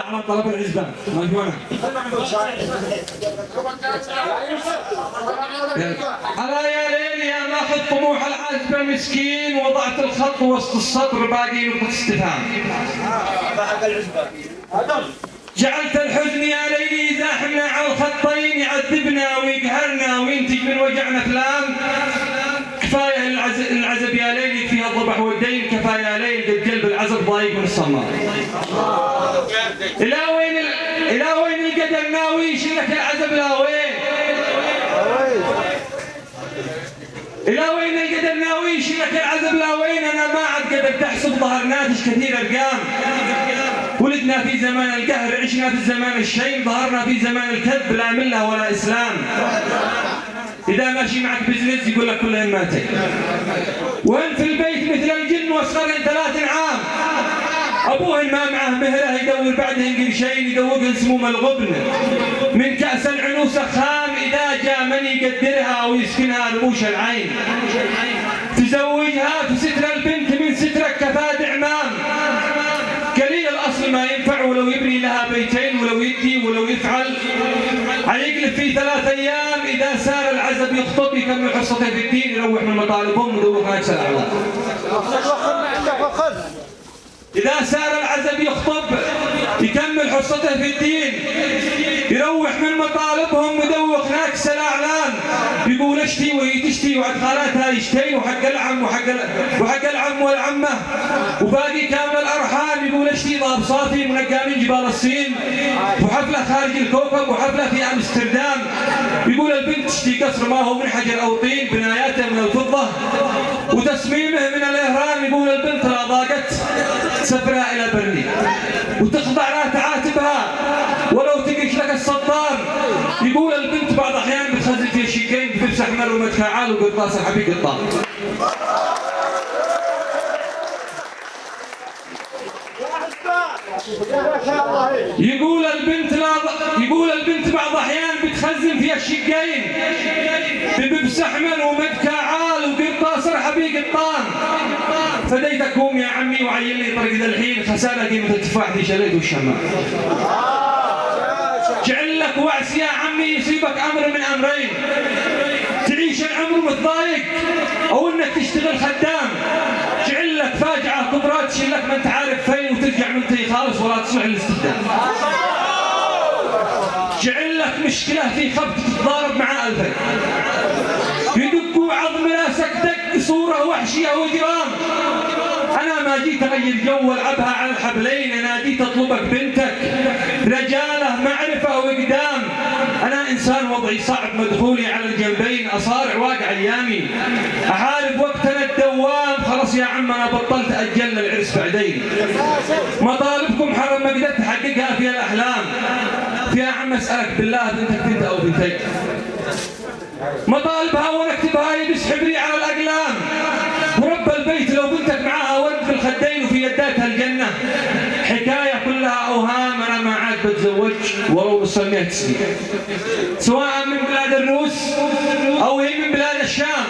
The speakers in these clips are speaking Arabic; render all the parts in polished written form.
على طلب العزبان مجموعة على يا ليل يا ماخذ طموح العزبة مسكين وضعت الخط وسط السطر باقي نقطة استفهام. جعلت الحزن يا ليلي يزاحمنا على الخطين يعذبنا ويقهرنا وينتج من وجعنا افلام. كفايه العزب يا ليلي فيها الضبح والدين، كفايه يا ليل قد قلب العزب ضايق من الصمام. الى وين القدر ناوي يشيلك العزب لا وين؟ الى وين القدر ناوي يشيلك العزب لا وين؟ انا ما عاد قدرت احسب ظهر ناتج كثير ارقام. ولدنا في زمان القهر، عشنا في زمان الشيم، ظهرنا في زمان الكذب لا مله ولا اسلام. إذا ماشي معك بزنس يقول لك كلهن ماتي، وهن في البيت مثل الجن واصغرهن 3 عام. أبوهن ما معه مهره يدور بعدهن قرشين يذوقهن سموم الغبن. من كأس العنوسة خام إذا جاء من يقدرها ويسكنها رموش العين. تزوجها في ستر البنت من سترك كفاد عمام. قليل الأصل ما ينفع ولو يبني لها بيتين ولو يدي ولو يفعل. هيقلب في 3 أيام إذا سار العزب يخطب يكمل حصته في الدين يروح من مطالبهم ويدوق ناكس الأعلام. إذا سار العزب يخطب يكمل حصته في الدين يروح من مطالبهم ويدوق ناكس الأعلام. يقول اشتي وهي تشتي وعد خالاتها يشتين وحق العم وحق العم والعمة وباقي كامل الأرحام. يقول اشتي ضاب صافي منقى من جبال الصين وحفلة خارج الكوكب وحفلة في أمستردام. يقول البنت تشتي قصر ما هو من حجر أو طين بناياته من الفضة وتصميمه من الإهرام. يقول البنت لا ضاقت سفرها إلى برلين وتخضع لا تعاتبها ولو تقش لك الصدار. يقول البنت بعض الأحيان بتخزن في شقين بلبس أحمر ومتفاعل وقرطاس الحبيب قطان. يقول البنت بعض الأحيان بتخزن في الشقين بلبس أحمر ومتفاعل وقرطاس الحبيب قطان. فديتكم يا عمي وعين لي طريق ذا الحين خسارة قيمة التفاح في شليت والشمال. جعل لك وعس يا عمي يصيبك أمر من أمرين، تعيش العمر متضايق أو إنك تشتغل خدام. جعل لك فاجعة كبرى تشيل لك ما أنت عارف فين وترجع منتهي خالص ولا تصلح الاستخدام. جعل لك مشكلة في خبط تتضارب مع ألفين يدقوا عظم راسك دق صورة وحشية وجرام. أنا ما جيت أغير جو والعبها على الحبلين، أنا جيت أطلبك بنتك رجالة معرفة وإقدام. أنا إنسان وضعي صعب مدخولي على الجنبين أصارع واقع أيامي أحارب وقتنا الدوام. خلاص يا عم أنا بطلت أجل العرس بعدين. مطالبكم حرم ما قدرت أحققها في الأحلام. يا عم أسألك بالله بنتك بنت أو بنتين مطالبها ونكتبها يبس حبري على الأقلام. ورب البيت لو بنتك معاها ورد في الخدين وفي يداتها الجنة. حكاية كلها أوهام أنا ما عاد بتزوج ولو وصل 100 سنين سواء من بلاد الروس أو هي من بلاد الشام.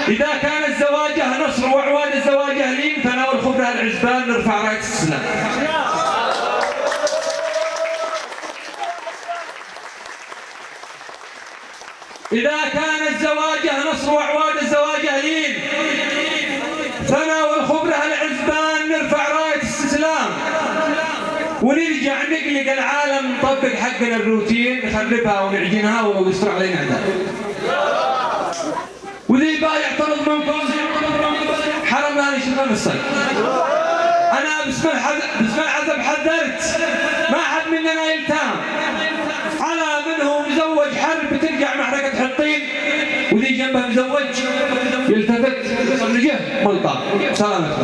إذا كان الزواجه نصر وعواد الزواجه لين فناول خبرها العزبان نرفع راية السلام. إذا كان الزواجه نصر وعواد الزواجه لين فناول خبرها العزبان نرفع راية الاستسلام. ونرجع نقلق العالم نطبق حقنا الروتين نخربها ونعجنها ولو يصر علينا عذاب. وذي بقى يعترض منكم حرم لا يشرب من الصيد. أنا باسم العزب حذرت ما حد مننا يلتام على منه مزوج حرب بترجع محرقة حطين وذي جنبه مزوج يلتفت صنجه ملطة سلامة.